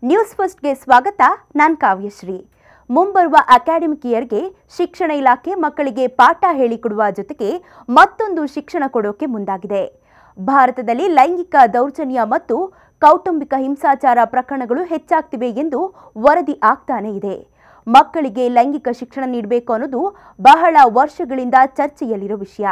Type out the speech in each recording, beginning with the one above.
News ಫಸ್ಟ್ಗೆ ಸ್ವಾಗತ. ನಾನು ಕಾವ್ಯಶ್ರೀ. ಮುಂಬರುವ ಅಕಾಡೆಮಿಕ್ ಇಯರ್ಗೆ ಶಿಕ್ಷಣ ಇಲಾಖೆ ಮಕ್ಕಳಿಗೆ ಪಾಠ ಹೇಳಿಕೊಡುವ ಜೊತೆಗೆ ಮತ್ತೊಂದು ಶಿಕ್ಷಣ ಕೊಡೋಕೆ ಮುಂದಾಗಿದೆ. ಭಾರತದಲ್ಲಿ ಲೈಂಗಿಕ ದೌರ್ಜನ್ಯ ಮತ್ತು ಕೌಟುಂಬಿಕ ಹಿಂಸಾಚಾರ ಪ್ರಕರಣಗಳು ಹೆಚ್ಚಾಗ್ತಿವೆ ಎಂದು ವರದಿ ಆಗ್ತಾನೆ ಇದೆ. ಮಕ್ಕಳಿಗೆ ಲೈಂಗಿಕ ಶಿಕ್ಷಣ ನೀಡಬೇಕು ಅನ್ನೋದು ಬಹಳ ವರ್ಷಗಳಿಂದ ಚರ್ಚೆಯಲ್ಲಿರೋ ವಿಷಯ.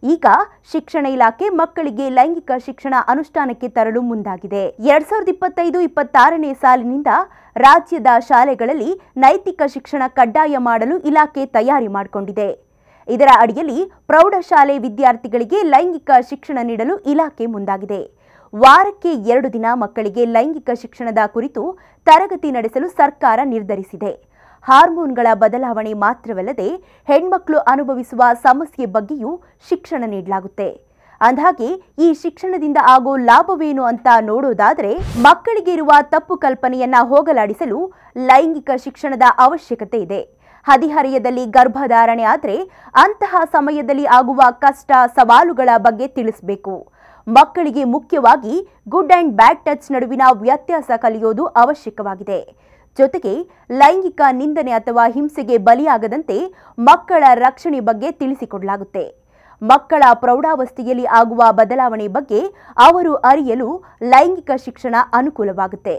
ಈಗ ಶಿಕ್ಷಣ ಇಲಾಖೆ ಮಕ್ಕಳಿಗೆ ಲೈಂಗಿಕ ಶಿಕ್ಷಣ ಅನುಷ್ಠಾನಕ್ಕೆ ತರಲು ಮುಂದಾಗಿದೆ. 2025-26ನೇ ಸಾಲಿನಿಂದ ರಾಜ್ಯದ ಶಾಲೆಗಳಲ್ಲಿ ನೈತಿಕ ಶಿಕ್ಷಣ ಕಡ್ಡಾಯ ಮಾಡಲು ಇಲಾಖೆ ತಯಾರಿ ಮಾಡಿಕೊಂಡಿದೆ. ಇದರ ಅಡಿಯಲ್ಲಿ ಪ್ರೌಢಶಾಲೆ ವಿದ್ಯಾರ್ಥಿಗಳಿಗೆ ಲೈಂಗಿಕ ಶಿಕ್ಷಣ ನೀಡಲು ಇಲಾಖೆ ಮುಂದಾಗಿದೆ. ವಾರಕ್ಕೆ 2 ದಿನ ಮಕ್ಕಳಿಗೆ ಲೈಂಗಿಕ ಶಿಕ್ಷಣದ ಕುರಿತು ತರಗತಿ ನಡೆಸಲು ಸರ್ಕಾರ ನಿರ್ಧರಿಸಿದೆ. ಹಾರ್ಮೋನ್ಗಳ ಬದಲಾವಣೆ ಮಾತ್ರವಲ್ಲದೆ ಹೆಣ್ಮಕ್ಳು ಅನುಭವಿಸುವ ಸಮಸ್ಯೆ ಬಗ್ಗೆಯೂ ಶಿಕ್ಷಣ ನೀಡಲಾಗುತ್ತೆ. ಅಂದಹಾಗೆ ಈ ಶಿಕ್ಷಣದಿಂದ ಆಗೋ ಲಾಭವೇನು ಅಂತ ನೋಡೋದಾದ್ರೆ, ಮಕ್ಕಳಿಗೆ ಇರುವ ತಪ್ಪು ಕಲ್ಪನೆಯನ್ನ ಹೋಗಲಾಡಿಸಲು ಲೈಂಗಿಕ ಶಿಕ್ಷಣದ ಅವಶ್ಯಕತೆ ಇದೆ. ಹದಿಹರೆಯದಲ್ಲಿ ಗರ್ಭಧಾರಣೆ ಆದರೆ ಅಂತಹ ಸಮಯದಲ್ಲಿ ಆಗುವ ಕಷ್ಟ ಸವಾಲುಗಳ ಬಗ್ಗೆ ತಿಳಿಸಬೇಕು. ಮಕ್ಕಳಿಗೆ ಮುಖ್ಯವಾಗಿ ಗುಡ್ ಅಂಡ್ ಬ್ಯಾಡ್ ಟಚ್ ನಡುವಿನ ವ್ಯತ್ಯಾಸ ಕಲಿಯೋದು ಅವಶ್ಯಕವಾಗಿದೆ. ಜೊತೆಗೆ ಲೈಂಗಿಕ ನಿಂದನೆ ಅಥವಾ ಹಿಂಸೆಗೆ ಬಲಿಯಾಗದಂತೆ ಮಕ್ಕಳ ರಕ್ಷಣೆ ಬಗ್ಗೆ ತಿಳಿಸಿಕೊಡಲಾಗುತ್ತೆ. ಮಕ್ಕಳ ಪ್ರೌಢಾವಸ್ಥೆಯಲ್ಲಿ ಆಗುವ ಬದಲಾವಣೆ ಬಗ್ಗೆ ಅವರು ಅರಿಯಲು ಲೈಂಗಿಕ ಶಿಕ್ಷಣ ಅನುಕೂಲವಾಗುತ್ತೆ.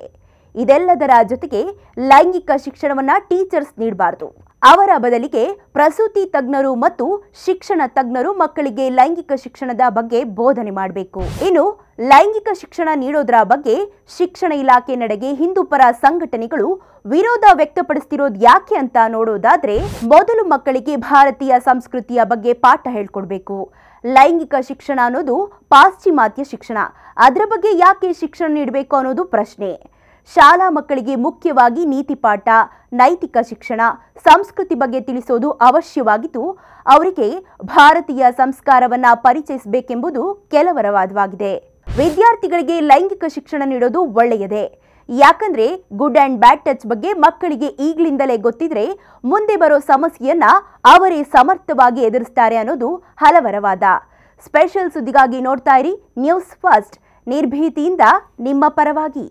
ಇದೆಲ್ಲದರ ಜೊತೆಗೆ ಲೈಂಗಿಕ ಶಿಕ್ಷಣವನ್ನ ಟೀಚರ್ಸ್ ನೀಡಬಾರದು. ಅವರ ಬದಲಿಗೆ ಪ್ರಸೂತಿ ತಜ್ಞರು ಮತ್ತು ಶಿಕ್ಷಣ ತಜ್ಞರು ಮಕ್ಕಳಿಗೆ ಲೈಂಗಿಕ ಶಿಕ್ಷಣದ ಬಗ್ಗೆ ಬೋಧನೆ ಮಾಡಬೇಕು. ಇನ್ನು ಲೈಂಗಿಕ ಶಿಕ್ಷಣ ನೀಡೋದರ ಬಗ್ಗೆ ಶಿಕ್ಷಣ ಇಲಾಖೆ ನಡೆಗೆ ಹಿಂದೂಪರ ಸಂಘಟನೆಗಳು ವಿರೋಧ ವ್ಯಕ್ತಪಡಿಸ್ತಿರೋದು ಯಾಕೆ ಅಂತ ನೋಡೋದಾದ್ರೆ, ಮೊದಲು ಮಕ್ಕಳಿಗೆ ಭಾರತೀಯ ಸಂಸ್ಕೃತಿಯ ಬಗ್ಗೆ ಪಾಠ ಹೇಳ್ಕೊಡ್ಬೇಕು. ಲೈಂಗಿಕ ಶಿಕ್ಷಣ ಅನ್ನೋದು ಪಾಶ್ಚಿಮಾತ್ಯ ಶಿಕ್ಷಣ, ಅದರ ಬಗ್ಗೆ ಯಾಕೆ ಶಿಕ್ಷಣ ನೀಡಬೇಕು ಅನ್ನೋದು ಪ್ರಶ್ನೆ. ಶಾಲಾ ಮಕ್ಕಳಿಗೆ ಮುಖ್ಯವಾಗಿ ನೀತಿ ಪಾಠ, ನೈತಿಕ ಶಿಕ್ಷಣ, ಸಂಸ್ಕೃತಿ ಬಗ್ಗೆ ತಿಳಿಸೋದು ಅವಶ್ಯವಾಗಿದ್ದು, ಅವರಿಗೆ ಭಾರತೀಯ ಸಂಸ್ಕಾರವನ್ನ ಪರಿಚಯಿಸಬೇಕೆಂಬುದು ಕೆಲವರ ವಾದವಾಗಿದೆ. ವಿದ್ಯಾರ್ಥಿಗಳಿಗೆ ಲೈಂಗಿಕ ಶಿಕ್ಷಣ ನೀಡೋದು ಒಳ್ಳೆಯದೇ. ಯಾಕಂದ್ರೆ ಗುಡ್ ಅಂಡ್ ಬ್ಯಾಡ್ ಟಚ್ ಬಗ್ಗೆ ಮಕ್ಕಳಿಗೆ ಈಗಲಿಂದಲೇ ಗೊತ್ತಿದ್ರೆ ಮುಂದೆ ಬರೋ ಸಮಸ್ಯೆಯನ್ನ ಅವರೇ ಸಮರ್ಥವಾಗಿ ಎದುರಿಸ್ತಾರೆ ಅನ್ನೋದು ಹಲವರ ವಾದ. ಸ್ಪೆಷಲ್ ಸುದ್ದಿಗಾಗಿ ನೋಡ್ತಾ ಇರಿ ನ್ಯೂಸ್ ಫಸ್ಟ್, ನಿರ್ಭೀತಿಯಿಂದ ನಿಮ್ಮ ಪರವಾಗಿ.